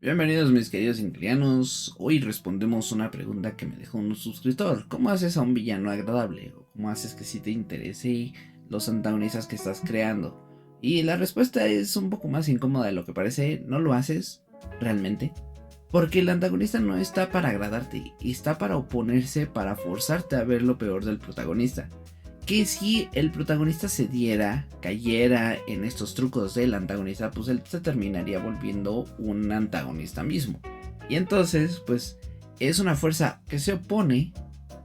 Bienvenidos mis queridos inclianos. Hoy respondemos una pregunta que me dejó un suscriptor. ¿Cómo haces a un villano agradable? ¿O cómo haces que sí te interese los antagonistas que estás creando? Y la respuesta es un poco más incómoda de lo que parece. No lo haces realmente, porque el antagonista no está para agradarte, está para oponerse, para forzarte a ver lo peor del protagonista. Que si el protagonista cayera en estos trucos del antagonista, pues él se terminaría volviendo un antagonista mismo. Y entonces, pues, es una fuerza que se opone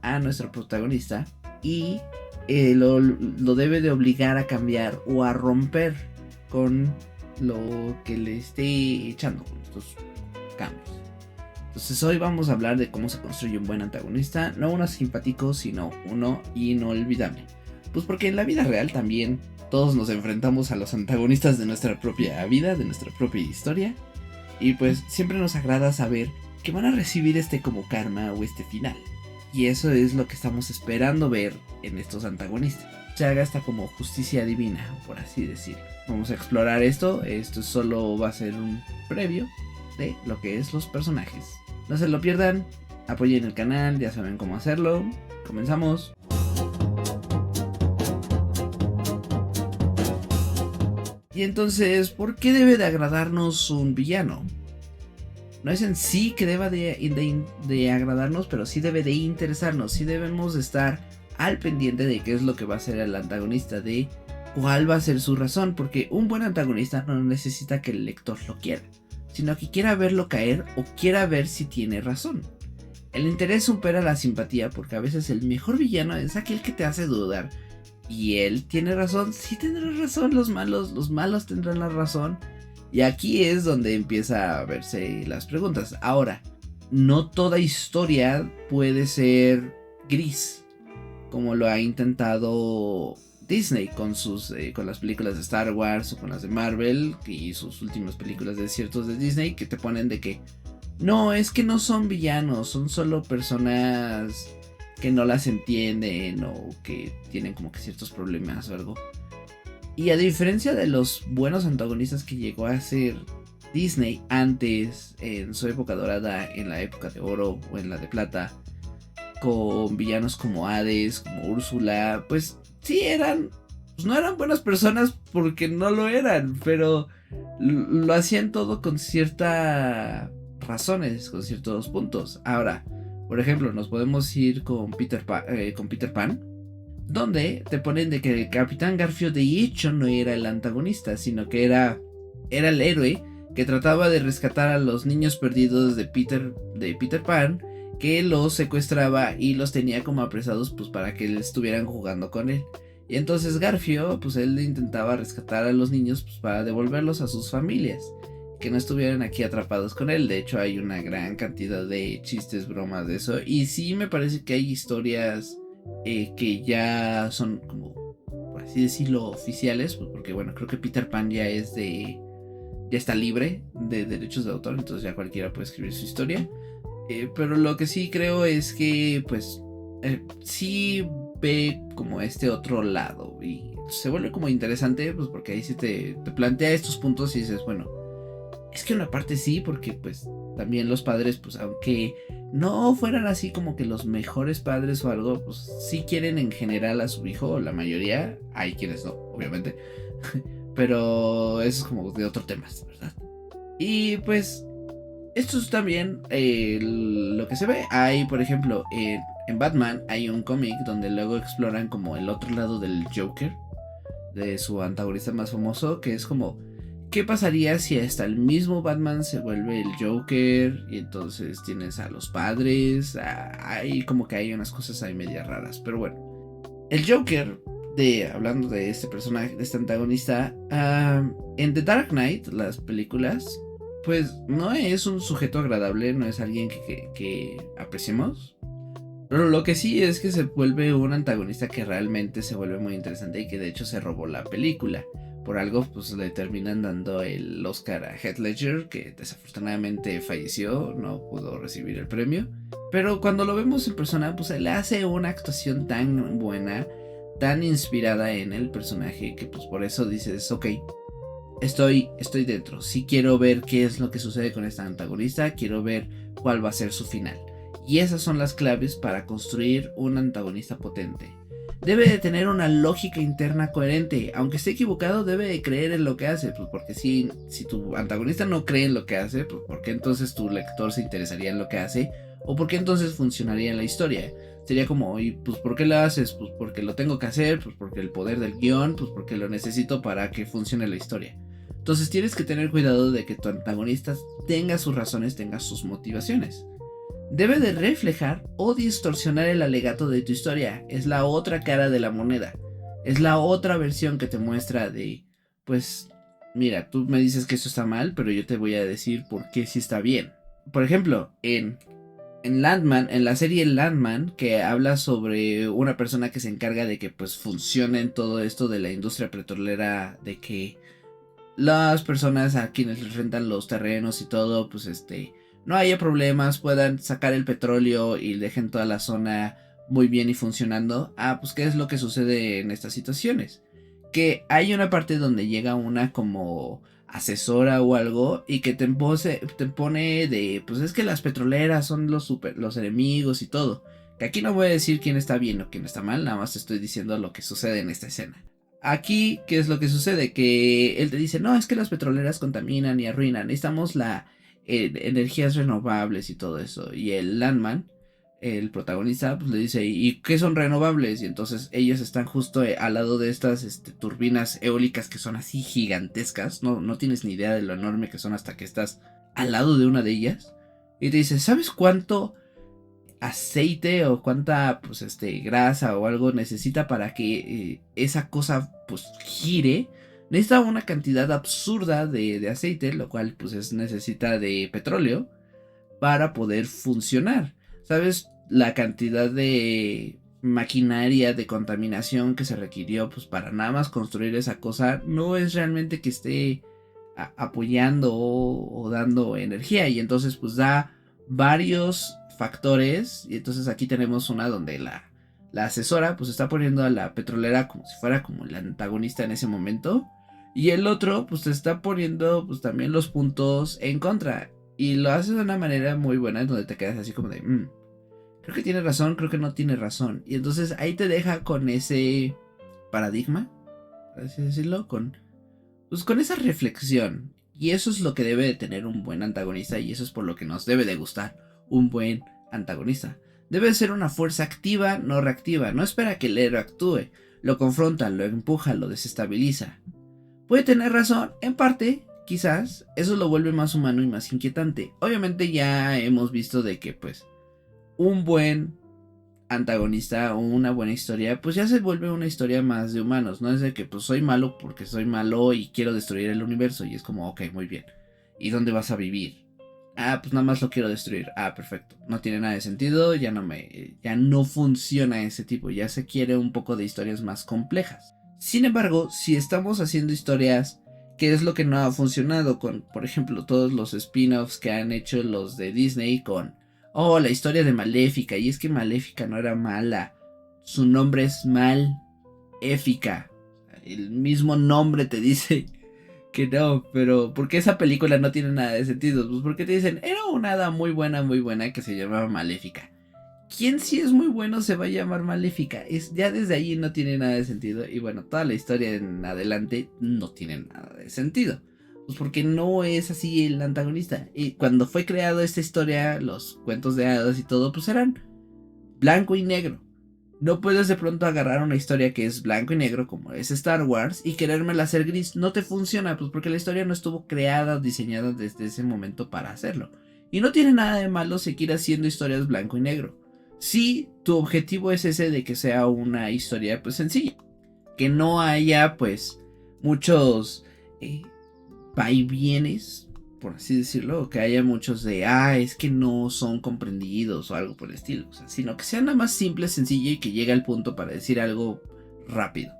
a nuestro protagonista y lo debe de obligar a cambiar o a romper con lo que le esté echando, con estos cambios. Entonces hoy vamos a hablar de cómo se construye un buen antagonista, no uno simpático, sino uno inolvidable. Pues porque en la vida real también todos nos enfrentamos a los antagonistas de nuestra propia vida, de nuestra propia historia. Y pues siempre nos agrada saber que van a recibir este como karma o este final. Y eso es lo que estamos esperando ver en estos antagonistas. Se haga esta como justicia divina, por así decirlo. Vamos a explorar esto solo va a ser un previo de lo que es los personajes. No se lo pierdan, apoyen el canal, ya saben cómo hacerlo. Comenzamos. Y entonces, ¿por qué debe de agradarnos un villano? No es en sí que deba de agradarnos, pero sí debe de interesarnos. Sí debemos de estar al pendiente de qué es lo que va a hacer el antagonista, de cuál va a ser su razón. Porque un buen antagonista no necesita que el lector lo quiera, sino que quiera verlo caer o quiera ver si tiene razón. El interés supera la simpatía, porque a veces el mejor villano es aquel que te hace dudar. Y él tiene razón, sí tendrá razón, los malos tendrán la razón. Y aquí es donde empieza a verse las preguntas. Ahora, no toda historia puede ser gris, como lo ha intentado Disney con las películas de Star Wars o con las de Marvel y sus últimas películas de desiertos de Disney, que te ponen de que no, es que no son villanos, son solo personas que no las entienden o que tienen como que ciertos problemas o algo. Y a diferencia de los buenos antagonistas que llegó a ser Disney antes, en su época dorada, en la época de oro o en la de plata, con villanos como Hades, como Úrsula, pues sí pues no eran buenas personas porque no lo eran, pero lo hacían todo con ciertas razones, con ciertos puntos. Ahora, por ejemplo, nos podemos ir con Peter Pan, donde te ponen de que el Capitán Garfio de hecho no era el antagonista, sino que era el héroe que trataba de rescatar a los niños perdidos de Peter Pan, que los secuestraba y los tenía como apresados pues para que estuvieran jugando con él. Y entonces Garfio, pues él intentaba rescatar a los niños pues para devolverlos a sus familias, que no estuvieran aquí atrapados con él. De hecho hay una gran cantidad de chistes, bromas de eso. Y sí me parece que hay historias que ya son como, por así decirlo, oficiales. Pues porque bueno, creo que Peter Pan ya está libre de derechos de autor, entonces ya cualquiera puede escribir su historia. Pero lo que sí creo es que pues sí ve como este otro lado y se vuelve como interesante, pues porque ahí sí te plantea estos puntos y dices, bueno, es que una parte sí, porque pues también los padres, pues aunque no fueran así como que los mejores padres o algo, pues sí quieren en general a su hijo, o la mayoría, hay quienes no, obviamente, pero eso es como de otro tema, ¿verdad? Y pues esto es también lo que se ve. Hay, por ejemplo, en Batman hay un cómic donde luego exploran como el otro lado del Joker, de su antagonista más famoso, que es como, ¿qué pasaría si hasta el mismo Batman se vuelve el Joker? Y entonces tienes a los padres, hay como que hay unas cosas ahí medias raras, pero bueno. El Joker, hablando de este personaje, de este antagonista, en The Dark Knight, las películas, pues no es un sujeto agradable, no es alguien que apreciemos. Pero lo que sí es que se vuelve un antagonista que realmente se vuelve muy interesante y que de hecho se robó la película. Por algo pues le terminan dando el Oscar a Heath Ledger, que desafortunadamente falleció, no pudo recibir el premio. Pero cuando lo vemos en persona, pues él hace una actuación tan buena, tan inspirada en el personaje, que pues por eso dices, ok, estoy dentro. Si quiero ver qué es lo que sucede con esta antagonista, quiero ver cuál va a ser su final. Y esas son las claves para construir un antagonista potente. Debe de tener una lógica interna coherente. Aunque esté equivocado, debe de creer en lo que hace. Pues porque si tu antagonista no cree en lo que hace, pues ¿por qué entonces tu lector se interesaría en lo que hace? ¿O por qué entonces funcionaría en la historia? Sería como, ¿y pues por qué lo haces? Pues porque lo tengo que hacer, pues porque el poder del guión, pues porque lo necesito para que funcione la historia. Entonces tienes que tener cuidado de que tu antagonista tenga sus razones, tenga sus motivaciones. Debe de reflejar o distorsionar el alegato de tu historia. Es la otra cara de la moneda. Es la otra versión que te muestra de, pues, mira, tú me dices que esto está mal, pero yo te voy a decir por qué sí está bien. Por ejemplo, en Landman, en la serie Landman, que habla sobre una persona que se encarga de que pues funcione en todo esto de la industria petrolera, de que las personas a quienes les rentan los terrenos y todo, pues no haya problemas, puedan sacar el petróleo y dejen toda la zona muy bien y funcionando. Pues ¿qué es lo que sucede en estas situaciones? Que hay una parte donde llega una como asesora o algo y que te pone de, pues es que las petroleras son los enemigos y todo. Que aquí no voy a decir quién está bien o quién está mal, nada más te estoy diciendo lo que sucede en esta escena. Aquí, ¿qué es lo que sucede? Que él te dice, no, es que las petroleras contaminan y arruinan, necesitamos energías renovables y todo eso. Y el Landman, el protagonista, pues le dice, ¿y qué son renovables? Y entonces ellos están justo al lado de estas turbinas eólicas que son así gigantescas. No tienes ni idea de lo enorme que son hasta que estás al lado de una de ellas. Y te dice, ¿sabes cuánto aceite o cuánta pues grasa o algo necesita para que esa cosa pues gire? Necesita una cantidad absurda de aceite, lo cual pues necesita de petróleo para poder funcionar. ¿Sabes la cantidad de maquinaria de contaminación que se requirió pues para nada más construir esa cosa? No es realmente que esté apoyando o dando energía, y entonces pues da varios factores. Y entonces aquí tenemos una donde la asesora pues está poniendo a la petrolera como si fuera como el antagonista en ese momento, y el otro pues te está poniendo pues también los puntos en contra, y lo hace de una manera muy buena donde te quedas así como de creo que tiene razón, creo que no tiene razón. Y entonces ahí te deja con ese paradigma, por así decirlo, con esa reflexión. Y eso es lo que debe de tener un buen antagonista, y eso es por lo que nos debe de gustar un buen antagonista. Debe ser una fuerza activa, no reactiva. No espera que el héroe actúe. Lo confronta, lo empuja, lo desestabiliza. Puede tener razón, en parte, quizás. Eso lo vuelve más humano y más inquietante. Obviamente ya hemos visto de que pues un buen antagonista o una buena historia pues ya se vuelve una historia más de humanos. No es de que pues soy malo porque soy malo y quiero destruir el universo, y es como ok, muy bien, ¿y dónde vas a vivir? Pues nada más lo quiero destruir. Perfecto, no tiene nada de sentido, ya no funciona ese tipo, ya se quiere un poco de historias más complejas. Sin embargo, si estamos haciendo historias, ¿qué es lo que no ha funcionado con, por ejemplo, todos los spin-offs que han hecho los de Disney con la historia de Maléfica? Y es que Maléfica no era mala, su nombre es Maléfica. El mismo nombre te dice que no, pero ¿por qué esa película no tiene nada de sentido? Pues porque te dicen, era una hada muy buena que se llamaba Maléfica. ¿Quién si es muy bueno se va a llamar Maléfica? Ya desde ahí no tiene nada de sentido. Y bueno, toda la historia en adelante no tiene nada de sentido. Pues porque no es así el antagonista. Y cuando fue creado esta historia, los cuentos de hadas y todo, pues eran blanco y negro. No puedes de pronto agarrar una historia que es blanco y negro como es Star Wars y querérmela hacer gris. No te funciona, pues porque la historia no estuvo creada o diseñada desde ese momento para hacerlo. Y no tiene nada de malo seguir haciendo historias blanco y negro. Si tu objetivo es ese de que sea una historia pues sencilla, que no haya pues muchos vaivienes, por así decirlo, que haya muchos de es que no son comprendidos o algo por el estilo, sino que sea nada más simple, sencillo y que llegue al punto para decir algo rápido.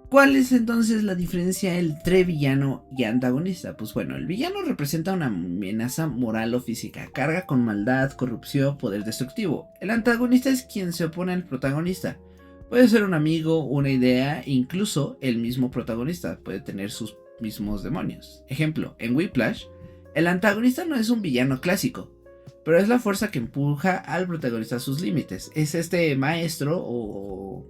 ¿Cuál es entonces la diferencia entre villano y antagonista? Pues bueno, el villano representa una amenaza moral o física, carga con maldad, corrupción, poder destructivo. El antagonista es quien se opone al protagonista. Puede ser un amigo, una idea, incluso el mismo protagonista puede tener sus mismos demonios. Ejemplo, en Whiplash, el antagonista no es un villano clásico, pero es la fuerza que empuja al protagonista a sus límites. Es este maestro o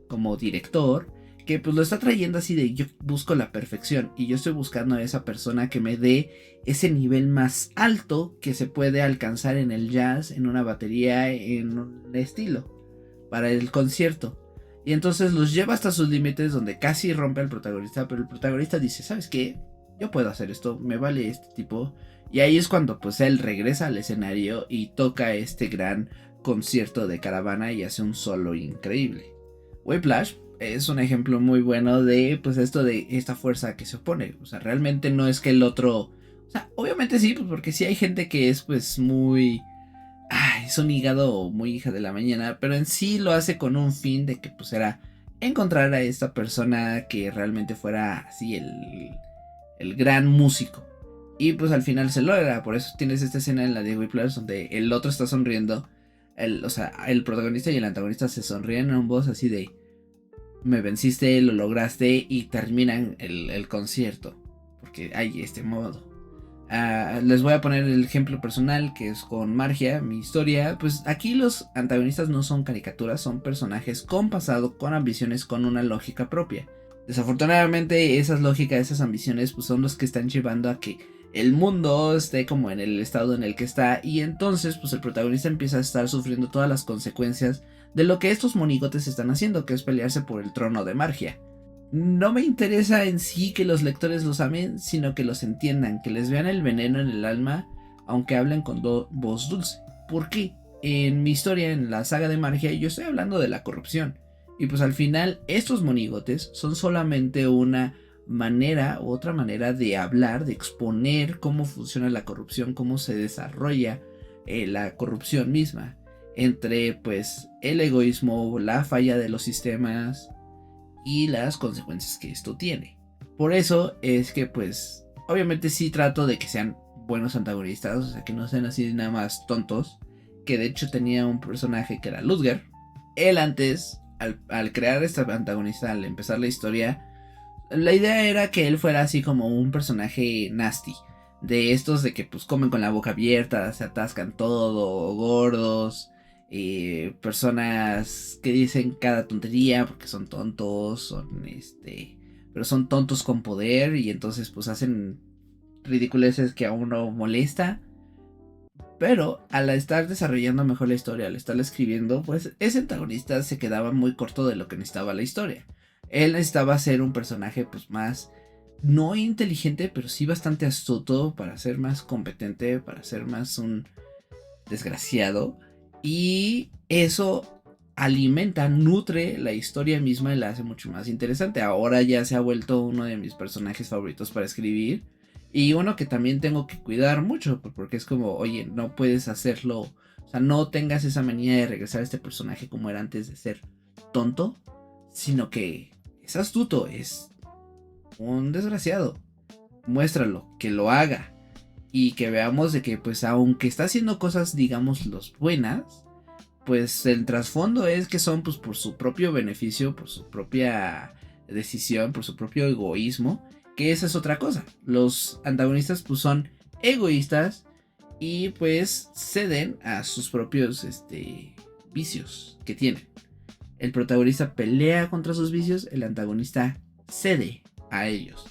como director que pues lo está trayendo así de yo busco la perfección y yo estoy buscando a esa persona que me dé ese nivel más alto que se puede alcanzar en el jazz, en una batería, en un estilo para el concierto. Y entonces los lleva hasta sus límites donde casi rompe al protagonista, pero el protagonista dice, ¿sabes qué? Yo puedo hacer esto, me vale este tipo. Y ahí es cuando pues él regresa al escenario y toca este gran concierto de Caravana y hace un solo increíble. Whiplash es un ejemplo muy bueno de pues esto de esta fuerza que se opone. O sea, realmente no es que el otro... O sea, obviamente sí, pues porque sí hay gente que es pues muy... es un hígado muy hija de la mañana, pero en sí lo hace con un fin de que pues era encontrar a esta persona que realmente fuera así el gran músico. Y pues al final se logra, por eso tienes esta escena en la de Whiplash donde el otro está sonriendo, o sea, el protagonista y el antagonista se sonríen ambos así de me venciste, lo lograste y terminan el concierto, porque hay este modo. Les voy a poner el ejemplo personal que es con Margia, mi historia. Pues aquí los antagonistas no son caricaturas, son personajes con pasado, con ambiciones, con una lógica propia. Desafortunadamente esas lógicas, esas ambiciones pues son los que están llevando a que el mundo esté como en el estado en el que está. Y entonces pues el protagonista empieza a estar sufriendo todas las consecuencias de lo que estos monigotes están haciendo, que es pelearse por el trono de Margia. No me interesa en sí que los lectores los amen, sino que los entiendan, que les vean el veneno en el alma, aunque hablen con voz dulce. ¿Por qué? En mi historia, en la saga de Margia, yo estoy hablando de la corrupción. Y pues al final, estos monigotes son solamente una manera u otra manera de hablar, de exponer cómo funciona la corrupción, cómo se desarrolla la corrupción misma. Entre pues el egoísmo, la falla de los sistemas y las consecuencias que esto tiene. Por eso es que pues obviamente sí trato de que sean buenos antagonistas, o sea que no sean así nada más tontos, que de hecho tenía un personaje que era Ludger. Él antes, al crear este antagonista, al empezar la historia, la idea era que él fuera así como un personaje nasty, de estos de que pues comen con la boca abierta, se atascan todo, gordos, personas que dicen cada tontería porque son tontos, pero son tontos con poder y entonces pues hacen ridiculeces que a uno molesta. Pero al estar desarrollando mejor la historia, al estarla escribiendo, pues ese antagonista se quedaba muy corto de lo que necesitaba la historia. Él necesitaba ser un personaje pues más, no inteligente, pero sí bastante astuto para ser más competente, para ser más un desgraciado. Y eso alimenta, nutre la historia misma y la hace mucho más interesante. Ahora ya se ha vuelto uno de mis personajes favoritos para escribir. Y uno que también tengo que cuidar mucho, porque es como, oye, no puedes hacerlo. O sea, no tengas esa manía de regresar a este personaje como era antes de ser tonto, sino que es astuto, es un desgraciado. Muéstralo, que lo haga. Y que veamos de que pues aunque está haciendo cosas digamos los buenas, pues el trasfondo es que son pues por su propio beneficio, por su propia decisión, por su propio egoísmo, que esa es otra cosa. Los antagonistas pues son egoístas y pues ceden a sus propios vicios que tienen. El protagonista pelea contra sus vicios, el antagonista cede a ellos.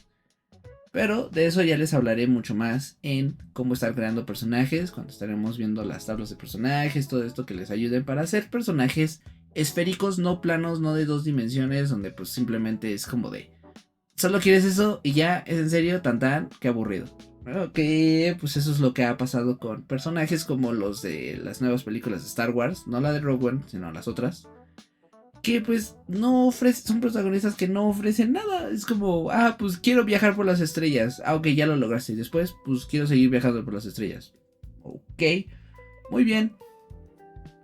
Pero de eso ya les hablaré mucho más en cómo estar creando personajes, cuando estaremos viendo las tablas de personajes, todo esto que les ayude para hacer personajes esféricos, no planos, no de 2 dimensiones, donde pues simplemente es como de solo quieres eso y ya, es en serio, tan, qué aburrido. Ok, pues eso es lo que ha pasado con personajes como los de las nuevas películas de Star Wars, no la de Rogue One, sino las otras. Que pues no ofrecen, son protagonistas que no ofrecen nada. Es como, pues quiero viajar por las estrellas. Ok, ya lo lograste. Y después, pues quiero seguir viajando por las estrellas. Ok, muy bien.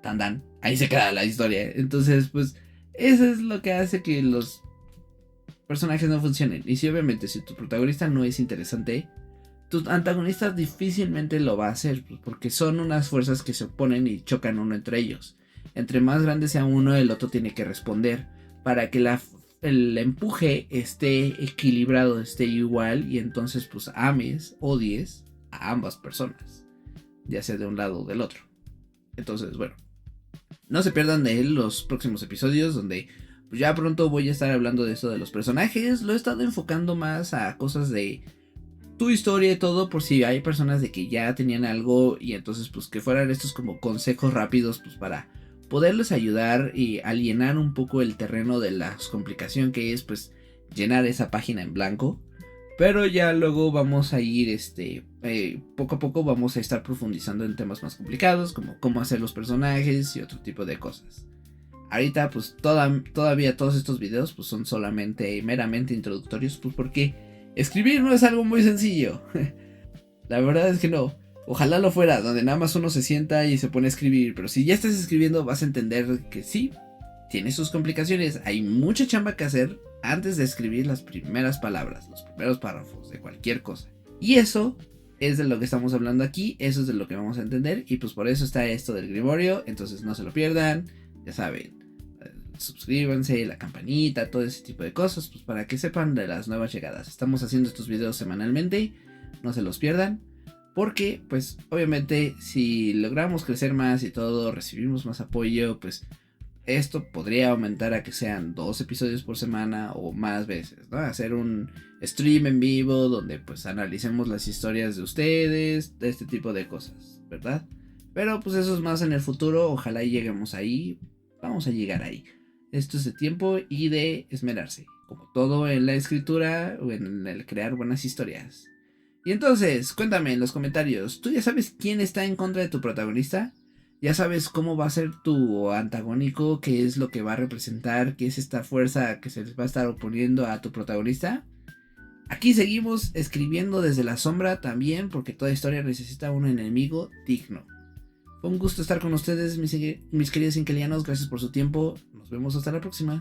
Tan. Ahí se queda la historia. Entonces, pues, eso es lo que hace que los personajes no funcionen. Y si obviamente, si tu protagonista no es interesante, tu antagonista difícilmente lo va a hacer. Porque son unas fuerzas que se oponen y chocan uno entre ellos. Entre más grande sea uno, el otro tiene que responder para que el empuje esté equilibrado, esté igual, y entonces pues odies a ambas personas, ya sea de un lado o del otro. Entonces, bueno, no se pierdan de los próximos episodios donde pues ya pronto voy a estar hablando de esto de los personajes. Lo he estado enfocando más a cosas de tu historia y todo, por si hay personas de que ya tenían algo, y entonces pues que fueran estos como consejos rápidos pues para poderles ayudar y alienar un poco el terreno de la complicación que es pues llenar esa página en blanco. Pero ya luego vamos a ir poco a poco vamos a estar profundizando en temas más complicados, como cómo hacer los personajes y otro tipo de cosas. Ahorita pues todavía todos estos videos pues son solamente meramente introductorios, pues porque escribir no es algo muy sencillo. La verdad es que no. Ojalá lo fuera, donde nada más uno se sienta y se pone a escribir. Pero si ya estás escribiendo vas a entender que sí, tiene sus complicaciones. Hay mucha chamba que hacer antes de escribir las primeras palabras, los primeros párrafos de cualquier cosa. Y eso es de lo que estamos hablando aquí, eso es de lo que vamos a entender. Y pues por eso está esto del Grimorio, entonces no se lo pierdan, ya saben. Suscríbanse, la campanita, todo ese tipo de cosas, pues para que sepan de las nuevas llegadas. Estamos haciendo estos videos semanalmente, no se los pierdan, porque pues obviamente si logramos crecer más y todo, recibimos más apoyo, pues esto podría aumentar a que sean 2 episodios por semana o más veces, ¿no? Hacer un stream en vivo donde pues analicemos las historias de ustedes, de este tipo de cosas, ¿verdad? Pero pues eso es más en el futuro, ojalá lleguemos ahí, vamos a llegar ahí. Esto es de tiempo y de esmerarse, como todo en la escritura o en el crear buenas historias. Y entonces, cuéntame en los comentarios, ¿tú ya sabes quién está en contra de tu protagonista? ¿Ya sabes cómo va a ser tu antagónico? ¿Qué es lo que va a representar? ¿Qué es esta fuerza que se les va a estar oponiendo a tu protagonista? Aquí seguimos escribiendo desde la sombra también, porque toda historia necesita un enemigo digno. Fue un gusto estar con ustedes, mis queridos inkelianos. Gracias por su tiempo. Nos vemos hasta la próxima.